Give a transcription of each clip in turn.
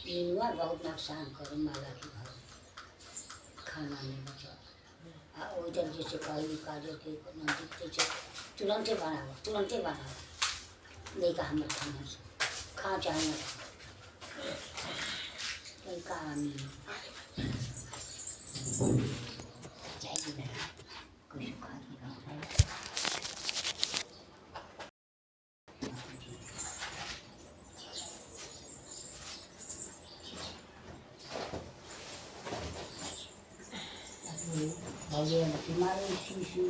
नीनुआ बहुत नुकसान करे माला के घर खाना नहीं बचा वो जब जैसे कही काजल के नजदीक जैसे तुरंते बनाओ नहीं कहा हमें खाना से खा चाहे ना कोई कहा नहीं चाहिए ना कुछ खा भैया तुम्हारे शीशी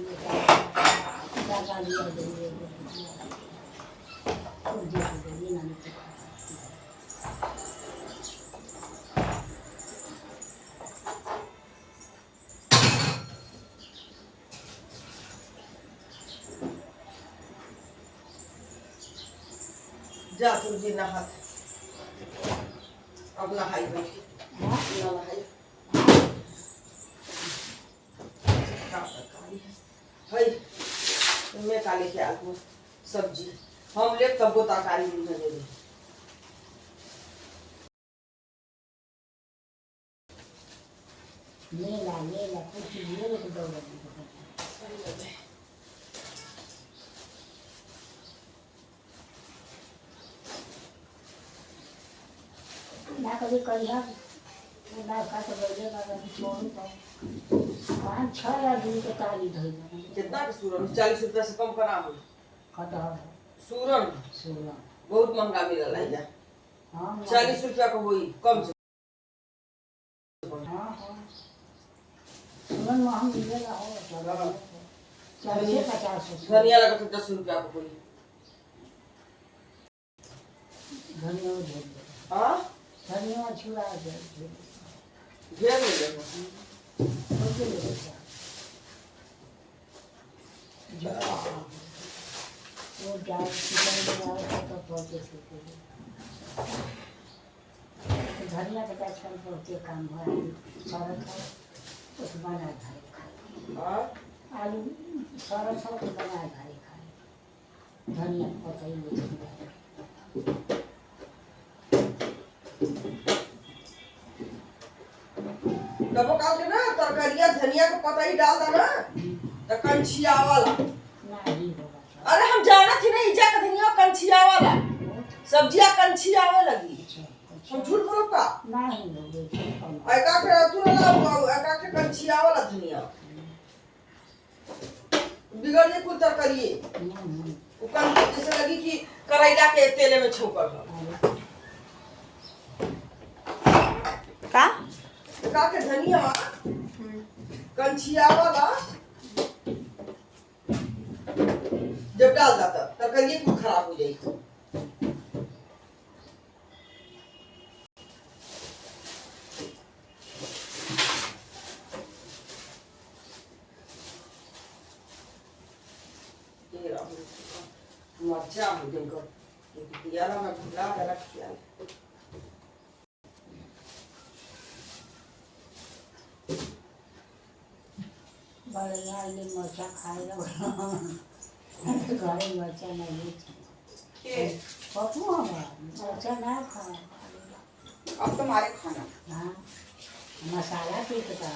क्या गालियाँ देंगे ना जा तुझे नहा अब नहाई भाई नहाई भाई मैं काले के आलू सब्जी हम ले तब वो तरकारी नहीं दे ले ला कुछ ले तो दो ना कभी करिया ना का तो बोले ना कभी छोड़ तो 5-6 आदमी के ताली धोई कितना के सूरन 40 रुपया से कम करा हो कटहल सूरन बहुत महंगा मिलल है जा हां 40 रुपया का होई कम से हां सूरन महंगा मिलेला हो 40-50 धनिया लगा तो 10 रुपया का होई धनिया हां धनिया छुड़ा दे घेर ले ले वो जाओ चिकन बनाओ तो पहुँचे धनिया के आजकल बहुते काम हुआ सरल कुछ बना घरे खाए आलू सरल कुछ बना घरे खाए धनिया पता ही नहीं कबो काल के ना तरकारिया धनिया का पता ही डाल देना तो कंछिया वाला अरे हम जाना थी ना इजा का धनिया कंछिया वाला सब्जियां कंछिया आवे लगी हम झूठ बोलो का नहीं आई का के तू ना आई का के कंछिया वाला धनिया बिगड़ जे कुल तरकारी वो कन जैसे लगी कि करैला के तेल में छौंकल का के धनिया कंछिया वाला जब डाल जाता तरकारी कुछ खराब हो जाएगी मर्चा हो देंगे यार मैं भुला रख दिया बढ़िया ये मर्चा खाए घरे मर्चा नहीं पप्पू मर्चा ना खाए अब तुम्हारे खाना हाँ मसाला पीसता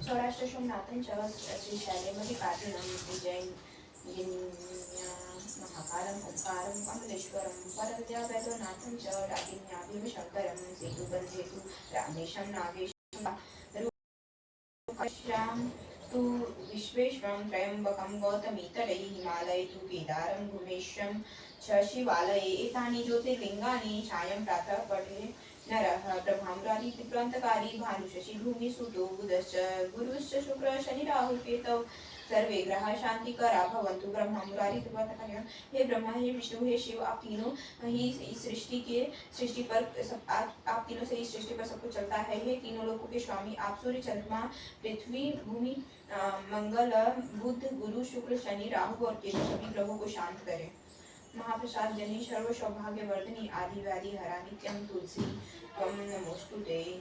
सौराष्ट्र सोमनाथांच्या श्री शैलेमध्ये कार्तिनामूर्ती जैन महाकारम ओंकारम कमलेश्वरम परद्या वैद्यनाथं च डाकिन्याभिव शंकरम सेतुबंधेतु रामेशं नागेशं रूपश्याम तु विश्वेश्वरं त्र्यंबकं गौतमीतले हिमालये तु केदारं गुमेश्वरं च शिवालये एतानि ज्योतिर्लिंगानि सायं प्रातः पठे नरः प्रभाम्रादि पित्रान्तकारी भानुशशि भूमिसुतो बुधश्च गुरुश्च शुक्र शनि राहु केतौ सर्वे ग्रह शांतिकरा भवन्तु। ब्रह्मा मुरारी त्रिपुरारी। हे ब्रह्मा, हे विष्णु, हे शिव, आप तीनों ही इस सृष्टि पर आप तीनों से इस सृष्टि पर सब कुछ चलता है। हे तीनों लोकों के स्वामी, आप सूर्य, चंद्रमा, पृथ्वी, भूमि, मंगल, बुध, गुरु, शुक्र, शनि, राहु और केतु सभी ग्रहों को शांत करें। महाप्रसाद जनी सर्व सौभाग्य वर्धनी आदि व्याधि हरा नित्यं तुलसी त्वं नमोस्तुते।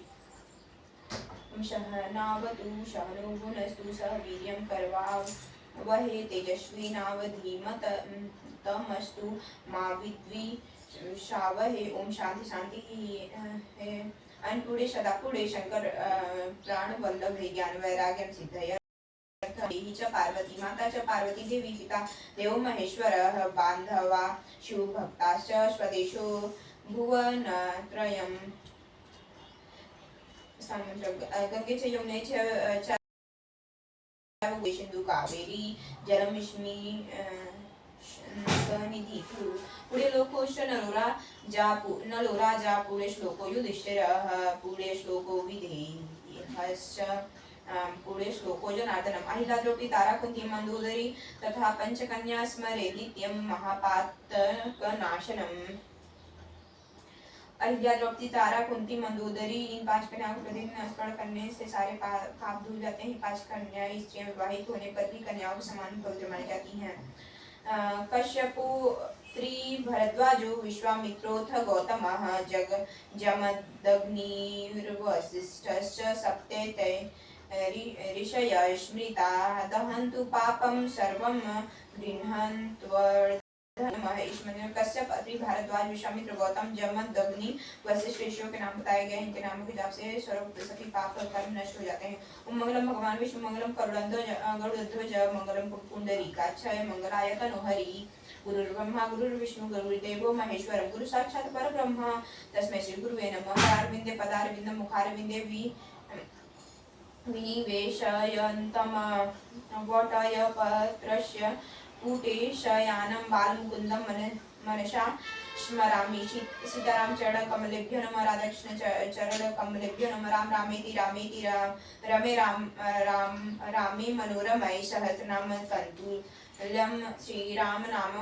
सहनावतु सहनो भुनस्तु सह वीर्यं करवावहै तेजस्विनावधीमतमस्तु मा विद्विषावहै। ओम शांति शांति है। अन्नपूर्णे सदापूर्णे शंकर प्राण वल्लभे ज्ञान वैराग्यं सिद्धये देहि च पार्वती माता च पार्वती देवी पिता देवो महेश्वरः बान्धवा शिवभक्ताश्च स्वदेशो भुवनत्रयम्। गंगे च यमुने च सिंधु कावेरी जलमिष्मि सनिधि कुरु। पुढे लोकोश्च नलोरा जा पुढे श्लोको युधिष्ठिरः पुढे श्लोको विधेयश्च पुढे श्लोको जनार्दनम्। अहिला द्रौपदी तारा कुंती मंदोदरी तथा पंचकन्या स्मरे नित्यं महापातकनाशनम्। अहिल्या द्रौपदी तारा कुंती मंदोदरी इन 5 कन्याओं को प्रतिदिन स्मरण करने से सारे पाप धुल जाते हैं। 5 कन्या स्त्रियां विवाहित होने पर भी कन्याओं के समान पवित्र मानी जाती हैं। कश्यपुत्री भरद्वाजो विश्वामित्रोऽथ गौतमः जमदग्निर्वसिष्ठश्च सप्ते ऋषय स्मृता दहन्तु पापं सर्वं गृह्णन्त्वर्धनमः। कश्यप, अत्रि, भारद्वाज, विश्वामित्र, गौतम, जमदग्नि वशिष्ठ ऋषियों के नाम बताए गए। इनके नामों के जाप से सर्व सभी पाप कर्म नष्ट हो जाते हैं। ओम मंगलम भगवान विष्णु मंगलम गरुड़ध्वज मंगलम पुंडरीकाक्षय मंगलाय तनोहरि। गुरुर्ब्रह्मा गुरुर्विष्णु गुरुर्देवो महेश्वर गुरु साक्षात् परब्रह्म तस्मै श्री गुरुवे नमः। पदारविंदे पदारविंद मुखारविंदे विनिवेशयन्तं वटयपत्रस्य पुटे शयानं बालमुकुन्दं मनसा स्मरामि। सीताराम चरण कमलेभ्यो नमः। राधाकृष्ण चरण कमलेभ्यो नमः। राम रामेति रामेति रमे रामे मनोरमये सहस्रनाम तन्तुल्यं श्रीराम नाम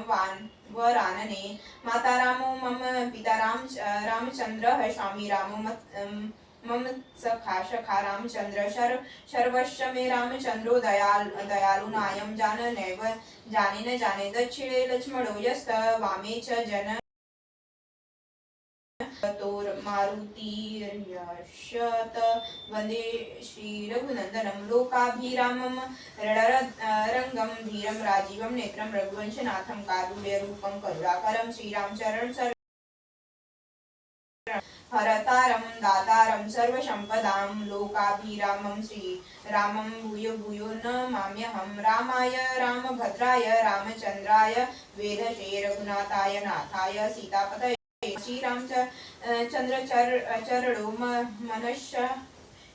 वरानने। माता रामो मम पिता रामचन्द्रः स्वामी रामो मम सखा रामचंद्र सर्वस्व मे रामचंद्रो दयालु नायं नैव जाने न जाने। दक्षिणे लक्ष्मणो यस्त वामे च जन मारुतिर्यशत वंदे श्री रघुनंदनं लोकाभिरामं रणरंगं धीरं राजीवं नेत्रं रघुवंशनाथं कारुण्यरूपं करुणाकरं श्रीरामचरण हरतारं दातारं सर्वसंपदां लोकाभिरामं श्रीरामं भूयो भूयो नमाम्यहं। रामाय रामभद्राय रामचंद्राय वेधसे रघुनाथाय नाथाय सीतापतये। श्रीरामचंद्र चरणो मनश्च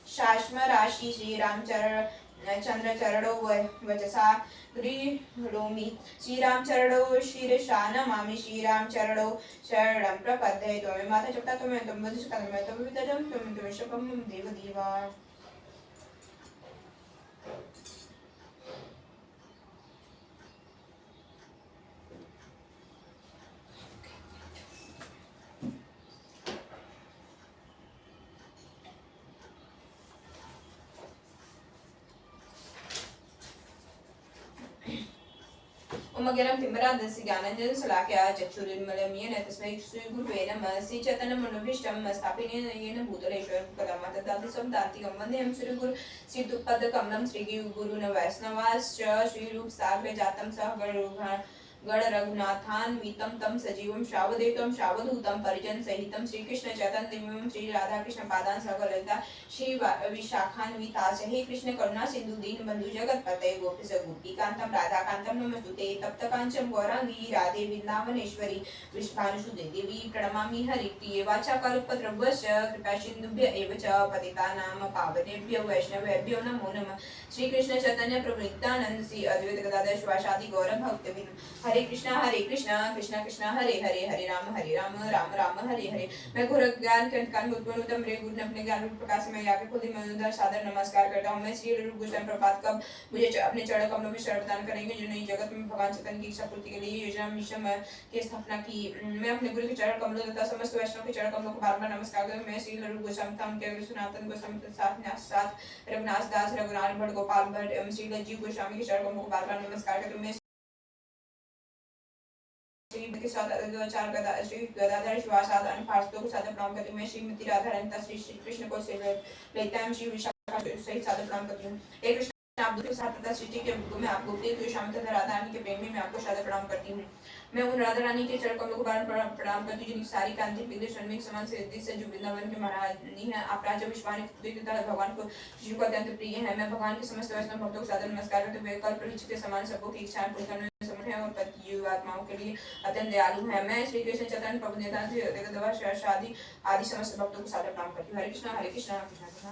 शाश्मराशि श्रीरामचंद्र चरणो वचसा गृह्णोमि। श्रीरामचरणो शिरसा नमामि। श्रीरामचरणो शरणं प्रपद्ये। त्वमेव माता चोक्ता त्वमेव त्वं वदिष्ठा त्वमेव त्वं विदधं त्वमेव शपं देवदेवा। उमगरं पिंबरादस्य ज्ञानञ्जन शलाकया चक्षुरुन्मीलितं येन तस्मै श्रीगुरुवे नमः। श्रीचैतन्यमनोभीष्टं स्थापितं येन भूतलेश्वरं कदा तदादिसं दान्तिकं वन्देहं श्रीगुरु श्रीयुक्तपदकमलं श्रीगुरुन् वैष्णवांश्च श्रीरूपसाग्रजातं गण रघुनाथान्वितं तं सजीवं श्रावदेतं श्रावदूतं परिजन सहितं श्रीकृष्ण चैतन्यदेवं श्री राधाकृष्ण पादान सकलता श्री विशाखान्विताश्च। हे कृष्ण करुणा सिंधु दीन बंधु जगतपते गोपीश गोपीकांतं राधाकांतं नमस्तुते। तप्त कांचन गौरांगी राधे वृंदावनेश्वरी वृषभानुसुते देवी प्रणमामि हरिप्रिये। वाचा कल्पतरुभ्यश्च कृपा सिन्धुभ्य एव च पतितानां पावनेभ्यो वैष्णवेभ्यो नमो नमः। श्री कृष्ण चैतन्य प्रभु नित्यानंद श्री अद्वैत गदाधर शिवासादि गौर भक्तवृंद हरे कृष्णा कृष्ण कृष्ण हरे हरे, हरे राम राम राम हरे हरे। मैं घोर ज्ञान के अंधकार में उत्पन्न होता मेरे गुरु ने अपने ज्ञान रूप प्रकाश में आके खुद ही मैं सादर नमस्कार करता हूँ। मैं श्री रूप गोस्वामी प्रभात कब मुझे अपने चरण कमलों में शरण प्रदान करेंगे, जिन्होंने जगत में भगवान चेतन की इच्छा पूर्ति के लिए योजना मिशन की स्थापना की। मैं अपने गुरु के चरण कमलों तथा समस्त वैष्णव के चरण कमलों को बार बार नमस्कार करता हूँ। मैं श्री रूप गोस्वामी धाम के सनातन गोस्वामी साथ रघुनाथ दास रघुनाथ भट्ट गोपाल भट्ट एवं श्री लज्जी गोस्वामी के चरण कमलों को बार बार नमस्कार करता हूँ। मैं के साथ श्री गदाधर शिवासाद अनफार्स्तों को सादर प्रणाम करती हूँ। मैं श्रीमती राधा रानी श्री कृष्ण को सेवा लेता हूँ। श्री विशाखा सहित सादर प्रणाम करती हूँ। एक कृष्ण आप दूसरे साथ तथा सृष्टि के में आप गोपी तो शाम तथा राधा रानी के प्रेम में मैं आपको सादर प्रणाम करती हूँ। मैं उन राधा रानी के चरण कमलों को बार प्रणाम करती हूँ जिनकी सारी कांति पीले स्वर्णिम समान से जो वृंदावन के महारानी है। आप राजा विश्वानी तथा भगवान को शिव को अत्यंत प्रिय है। मैं भगवान के समस्त वैष्णव भक्तों को सादर नमस्कार करते हुए कल्प वृक्ष के समान सबों की इच्छाएं पूरी करने में समर्थ है और पति आत्माओं के लिए अत्यंत दयालु है। मैं श्री कृष्ण चैतन्य प्रभु नित्यानंद आदि समस्त भक्तों को सादर प्रणाम करती हूँ। हरे कृष्णा कृष्ण कृष्ण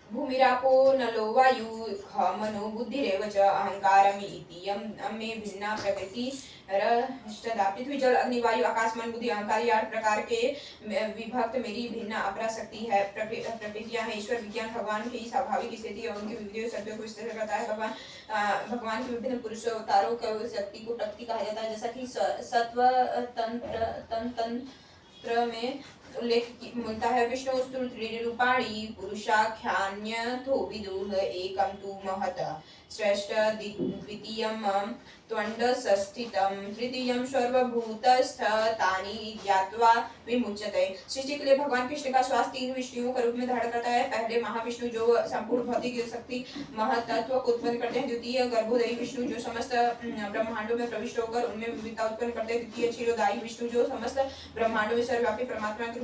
भूमिरापो नलो वायु मनो बुद्धिरेव च अहंकारमिति मे भिन्ना प्रकृति पृथ्वी जल अग्नि वायु आकाश मन बुद्धि अहंकार ये 8 प्रकार के विभक्त मेरी भिन्न अपरा शक्ति है। प्रकृतियां है ईश्वर विज्ञान भगवान की स्वाभाविक स्थिति और उनके विविध शक्तियों को स्थिर करता है। भगवान के विभिन्न पुरुष अवतारों का शक्ति को प्रकृति कहा जाता है। जैसा कि सत्व तंत्र में उल्लेख मिलता है। विष्णु रूपाणी पुरुषाख्यान्यथो विदुः एकं तु महत् श्रेष्ठ द्वितीयं त्वंडसस्थितं तृतीयं सर्वभूतस्थतानि ज्ञात्वा विमुच्यते। सृष्टि के लिए भगवान कृष्ण का श्वास 3 विष्णुओं का रूप में धारण करता है। पहले महाविष्णु जो संपूर्ण भौतिक शक्ति महतत्व को उत्पन्न करते हैं। द्वितीय गर्भोदयी विष्णु जो समस्त ब्रह्मांडों में प्रविष्ट होकर उनमें विविधता उत्पन्न करते हैं। तृतीय क्षीरोदायी विष्णु जो समस्त ब्रह्मांडों में सर्वव्यापी परमात्मा के रूप में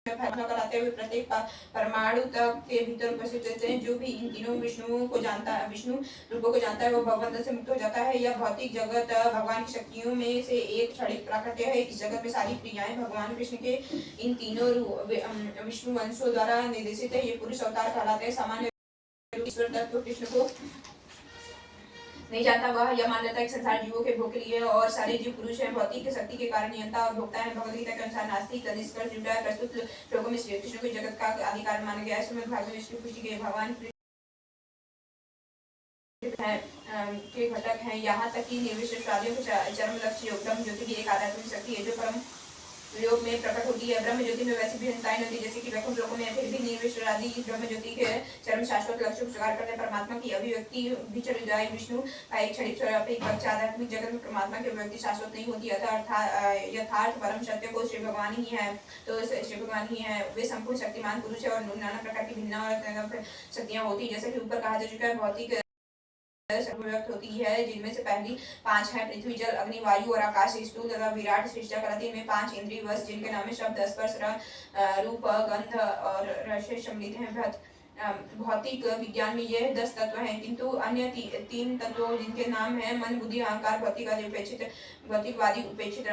फैसला कराते हुए प्रत्येक परमाणु तक के भीतर उपस्थित रहते हैं। जो भी इन तीनों विष्णुओं को जानता है, विष्णु रूपों को जानता है, वो भगवंत से मुक्त हो जाता है। यह भौतिक जगत भगवान की शक्तियों में से एक क्षणिक प्राकृत्य है। इस जगत में सारी क्रियाएं भगवान कृष्ण के इन तीनों विष्णु वंशों द्वारा निर्देशित है। ये पुरुष अवतार कहलाते हैं। सामान्य ईश्वर तत्व कृष्ण को नहीं जानता। वह यह मान लेता है कि संसार जीवों के भोग के लिए और सारे जीव पुरुष हैं। भौतिक शक्ति के कारण नियंता और भोक्ता है। भगवद गीता के अनुसार नास्तिक निष्कर्ष जुटा है। प्रस्तुत श्लोकों में श्री कृष्ण को जगत का अधिकार माना गया है। श्रीमद् भागवत विष्णु पुष्टि के भगवान के घटक हैं। यहाँ तक कि निर्विशेषवादियों के चरम लक्ष्य योग ब्रह्म ज्योति की एक आध्यात्मिक शक्ति है जो परम योग में प्रकट होती है। ब्रह्म ज्योति में वैसी भिन्नताएं नहीं होती जैसे कि वैकुंठ लोकों में, फिर भी निर्विशेषवादी ब्रह्म ज्योति के चरम शाश्वत लक्ष्य को स्वीकार करते हैं। परमात्मा की अभिव्यक्ति विचरदायी विष्णु का एक क्षणिक स्वरूप आध्यात्मिक जगत में परमात्मा की अभिव्यक्ति शाश्वत नहीं होती। यथार्थ परम सत्य को श्री भगवान ही है। तो श्री भगवान ही है। वे संपूर्ण शक्तिमान पुरुष है और नाना प्रकार की भिन्न और शक्तियां होती है। जैसे कि ऊपर कहा जा चुका है, भौतिक व्यक्त होती है जिनमें से पहली 5 है पृथ्वी जल अग्नि वायु और आकाश स्थूल तथा विराट सृष्टि कराती है। 5 इंद्रिय वश जिनके नाम में शब्द स्पर्श रूप गंध और रस सम्मिलित हैं। भौतिक विज्ञान में यह 10 तत्व हैं, किंतु अन्य 3 तत्वों जिनके नाम है मन बुद्धि अहंकार भौतिकवादी उपेक्षित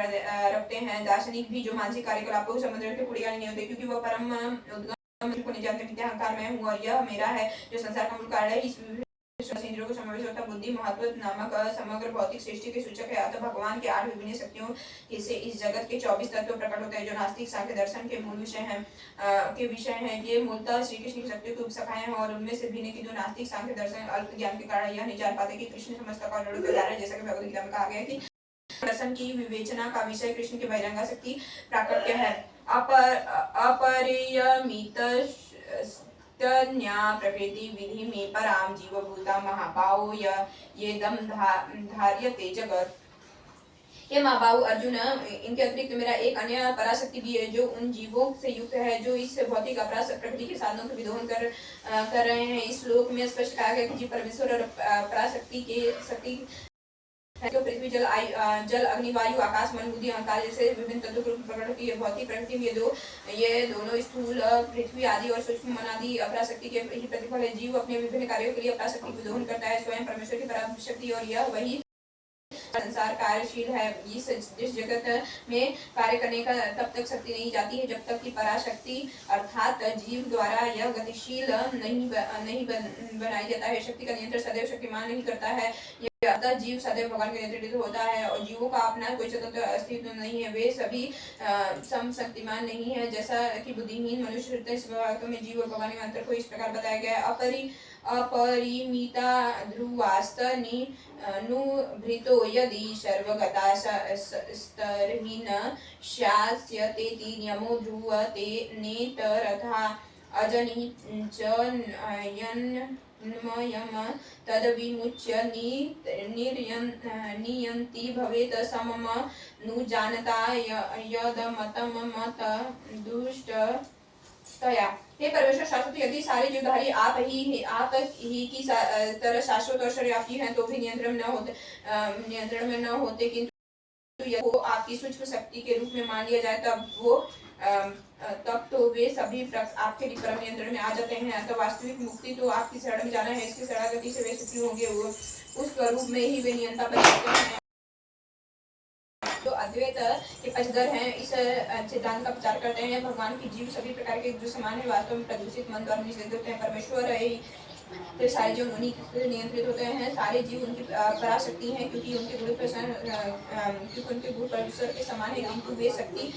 रखते हैं। दार्शनिक भी जो मानसिक कार्यकलापों को समुद्र के पुड़िया नहीं होते क्योंकि वह परम उद्गम को नहीं जानते। मिथ्या अहंकार मैं हूँ और यह मेरा है जो संसार का मूल कारण है। इस इंद्रियों को समावेश होता बुद्धि महत्व नामक समग्र भौतिक सृष्टि के सूचक है। अतः भगवान के 8 विभिन्न शक्तियों से इस जगत के 24 तत्व प्रकट होते हैं जो नास्तिक सांख्य दर्शन के मूल विषय हैं। ये मूलतः श्री कृष्ण की शक्ति की उपशाखाएं हैं और उनमें से भिन्न की जो नास्तिक सांख्य दर्शन अल्प ज्ञान के कारण यह नहीं जान पाते कि कृष्ण समस्त का उदाहरण, जैसा कि भगवद गीता में कहा गया है कि दर्शन की विवेचना का विषय कृष्ण की बहिरंगा शक्ति प्राकट्य है। अपरियमित प्रकृति विधि में पराम जीवभूता महाबाहो ये दम धार्यते जगत। ये महाबाहु अर्जुन, इनके अतिरिक्त मेरा एक अन्य पराशक्ति भी है जो उन जीवों से युक्त है जो इस भौतिक अपराध प्रकृति के साधनों के विदोहन कर रहे हैं। इस श्लोक में स्पष्ट कहा गया कि जीव परमेश्वर और पराशक्ति के शक्ति जो पृथ्वी जल अग्नि वायु आकाश मन बुद्धि अहंकार जैसे विभिन्न तत्वों के रूप में प्रकट होती है। भौतिक प्रकृति में ये दोनों स्थूल पृथ्वी आदि और सूक्ष्म मन आदि अपराशक्ति के ही प्रतिफल है। जीव अपने विभिन्न कार्यों के लिए अपराशक्ति विदोहन करता है। स्वयं परमेश्वर की पराशक्ति और यह वही संसार कार्यशील है। जिस जगत में कार्य करने का तब तक शक्ति नहीं जाती है जब तक कि पराशक्ति अर्थात जीव द्वारा यह गतिशील नहीं बनाई जाता है। शक्ति का नियंत्रण सदैव शक्तिमान नहीं करता है, अतः जीव सदैव भगवान के नियंत्रित होता है और जीवों का अपना कोई स्वतंत्र अस्तित्व नहीं है। वे सभी समशक्तिमान नहीं है। जैसा कि बुद्धिहीन मनुष्य में जीव और भगवान के अंतर को इस प्रकार बताया गया है। अपरिमिता ध्रुवास्तनिनुभृतो यदि सर्वगता स्तरहीन स्यास्यतेति नियमो ध्रुवते नेतरथा अजनिचयन्मयम् तद्विमुच्य नियन्ति भवेत् समम नुजानता यदमतं मत दुष्टतया। हे परमेश्वर शाश्वत, यदि सारे जीवधारी आप ही की तरह शाश्वत और सर्वव्यापी हैं तो भी नियंत्रण में न होते, किंतु यदि वो आपकी सूक्ष्म शक्ति के रूप में मान लिया जाए तब तो वे सभी आपके परम नियंत्रण में आ जाते हैं। तो वास्तविक मुक्ति तो आपकी शरण में जाना है। इसकी शरणागति से वे सुखी होंगे, वो उस स्वरूप में ही वे नियंता बन जाते हैं। जो अद्वैत के पक्षधर हैं इस सिद्धांत का प्रचार करते हैं। भगवान की जीव सभी प्रकार के जो समान है वास्तव में प्रदूषित मन द्वारा निषेध होते हैं। परमेश्वर फिर सारे जीव उन्हीं से नियंत्रित होते हैं। सारे जीव उनकी पराशक्ति हैं क्योंकि उनके गुण परमेश्वर के समान है, किंतु वे शक्ति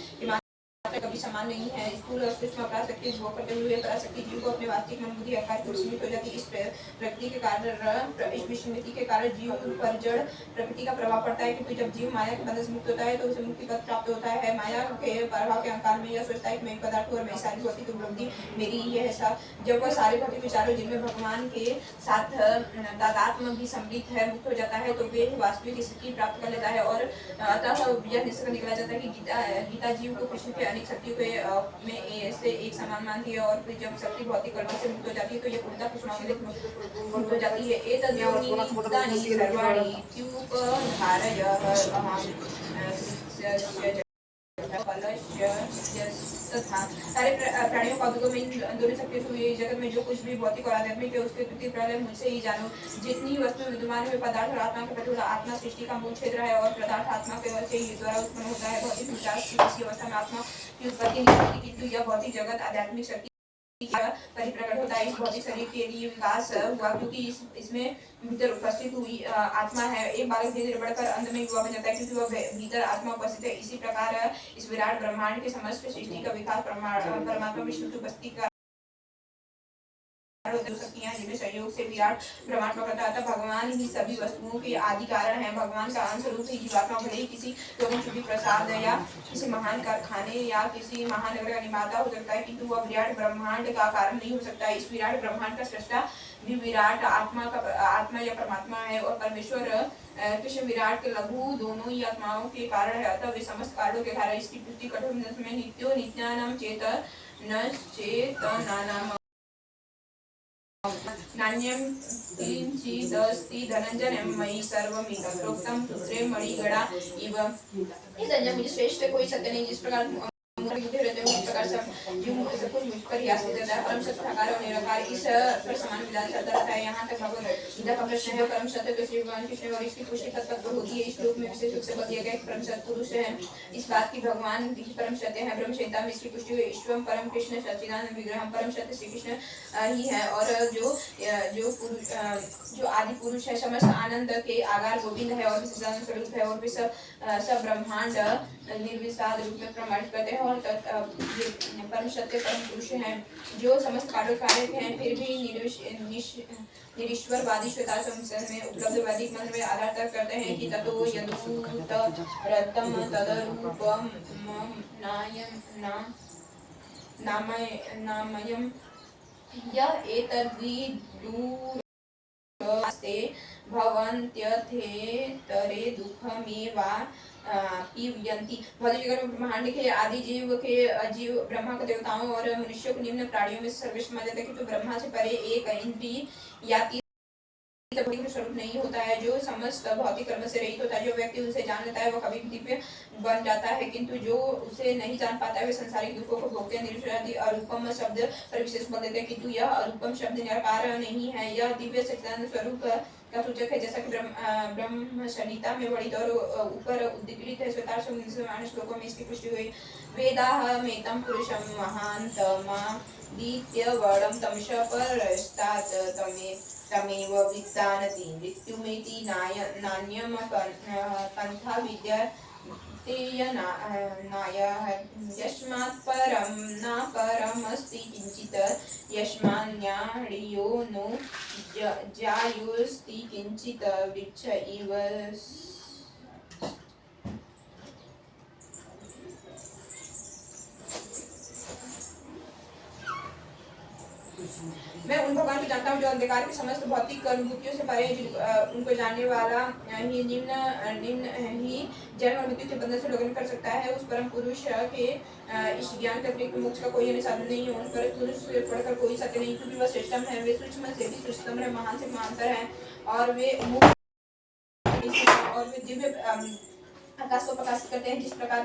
कभी समान नहीं है। स्थूल और सूक्ष्म पराशक्ति भोग करते हुए पराशक्ति जीव को अपने वास्तविक मन बुद्धि अहंकार को सीमित हो जाती है। इस प्रकृति के कारण इस विस्मृति के कारण जीव पर जड़ प्रकृति का प्रभाव पड़ता है, क्योंकि जब जीव माया के बंधन से मुक्त होता है तो उसे मुक्ति पद प्राप्त होता है। माया के प्रभाव के अहंकार में यह सोचता है कि मैं पदार्थ और मैं सारी भौतिक उपलब्धि मेरी ही है। जब वह सारे भौतिक विचारों जिनमें भगवान के साथ तादात्म्य भी सम्मिलित है मुक्त हो जाता है तो वे वास्तविक स्थिति प्राप्त कर लेता है। और अतः यह निष्कर्ष निकला जाता है कि गीता जीव को कृष्ण के अनेक शक्तियों में से एक समान मानती है। और फिर जब शक्ति भौतिक कल्पना से मुक्त हो जाती है तो यह पूर्णतः कृष्णामृत मुक्त हो जाती है। एतद्योनि भूतानि सर्वाणि इत्युपधारयः सारे प्राणियों का में दोनों शक्ति हुई जगत में जो कुछ भी भौतिक और आध्यात्मिक है उसके प्रति प्रलय मुझसे ही जानो। जितनी वस्तु विद्यमान है पदार्थ और आत्मा के प्रति आत्मा सृष्टि का मूल क्षेत्र है और पदार्थ आत्मा के से ही द्वारा उत्पन्न होता है। भौतिक विचार की किसी अवस्था में आत्मा की उत्पत्ति नहीं होती, किंतु यह भौतिक जगत आध्यात्मिक शक्ति परिप्रकट होता है। इस भौतिक शरीर के लिए विकास हुआ क्योंकि इसमें भीतर उपस्थित हुई आत्मा है। एक बालक धीरे धीरे बढ़कर अंत में युवा बन जाता है क्योंकि वह भीतर आत्मा उपस्थित है। इसी प्रकार इस विराट ब्रह्मांड के समस्त सृष्टि का विकास परमात्मा विष्णु की उपस्थिति का शक्तियां जिनमें सहयोग से विराट ब्रह्मांड प्रकट होता है। भगवान ही सभी वस्तुओं के आदि कारण है। भगवान का अंश रूप ही जीवात्मा भले ही किसी लोगों प्रसाद या किसी महान कारखाने या किसी महानगर का निर्माता हो सकता है, किंतु वह विराट ब्रह्मांड का कारण नहीं हो सकता। इस विराट ब्रह्मांड का सृष्टा भी विराट आत्मा या परमात्मा है और परमेश्वर कृष्ण विराट के लघु दोनों ही आत्माओं के कारण है। अतः वे समस्त कारणों के कारण इसकी पुष्टि कठोर में नित्यो नित्यानाम चेतनानाम नान्यं किंचिदस्ति धनंजयं मयि सर्वमिदं प्रोक्तं पुत्रे मणिगणा इव। इस धनंजय मुझे श्रेष्ठ कोई सत्य नहीं, जिस प्रकार बुद्धि रहते हैं उस प्रकार सब कुछ मुझ पर ही आश्रित रहता है। परम सत्य साकार और निराकार इस पर समान विधान चलता रहता है। यहाँ तक भगवद गीता का प्रश्न है परम सत्य तो श्री भगवान कृष्ण और इसकी पुष्टि तत्व होती है। इस श्लोक में विशेष रूप से बता दिया गया परम सत्य पुरुष है। इस बात की भगवान परम सत्य है। ब्रह्म संहिता में इसकी पुष्टि हुई। ईश्वरम परम कृष्ण सच्चिदानंद विग्रहम परम सत्य श्री कृष्ण ही है। और जो आदि पुरुष है समस्त आनंद के आगार गोविंद है और सच्चिदानंद स्वरूप है। और सब ब्रह्मांड निर्विषाद रूप में प्रमाणित करते हैं। और परम सत्य परम पुरुष हैं जो समस्त कारक हैं, फिर भी निरीश्वरवादी श्वेता संसार में उपलब्ध वैदिक मंत्र में आधार तक करते हैं कि ततो यदूत रतम तदरूपम नामयम यह एतद्विदुरस्ते भवन्त्यथेतरे दुःखमेवा पीवयन्ति। भौतिक जगत में ब्रह्मांड के आदि जीव ब्रह्मा के देवताओं और मनुष्यों को निम्न प्राणियों में सर्वश्रेष्ठ माना जाता है, किंतु ब्रह्मा से परे एक इंद्रिय या स्वरूप नहीं होता है जो समस्त भौतिक कर्म से रहित होता है। जो व्यक्ति उसे जान लेता है वह कभी दिव्य बन जाता है, किंतु जो उसे नहीं जान पाता है वे संसारिक दुखों को भोगते हैं। निरुषादि अरूपम शब्द पर विशेष बोल देते हैं, किंतु यह अरूपम शब्द निराकार नहीं है। यह दिव्य सच्चिदानंद स्वरूप का सूचक है, जैसा कि ब्रह्म संहिता में वर्णित और ऊपर उद्धृत है। श्वेतार श्लोकों में इसकी पुष्टि हुई। वेदाहमेतं पुरुषं महान्तमादित्यवर्णं तमश परस्तात् तमेव विद्यानति मृत्युमेति नान्यं पन्था विद्यतेयनायः यस्मात् परं न परमस्ति किञ्चित् यस्मान्नाड्यो नु जायुस्ति किञ्चित् वृक्ष इव। मैं उन भगवान को जानता हूँ जो अंधकार के समस्त भौतिक अनुभूतियों से परे हैं, उनको जानने वाला ही निम्न ही जन्म और मृत्यु के बंधन से लग्न कर सकता है। उस परम पुरुष के इस ज्ञान के अतिरिक्त मोक्ष का कोई अन्य साधन नहीं है। उन पर पुरुष से पढ़कर कोई सत्य नहीं, क्योंकि वह श्रेष्ठतम है। वे सूक्ष्म से भी सूक्ष्मतम है, महान से महानतर है, और वे दिव्य आकाश को प्रकाशित करते हैं। जिस प्रकार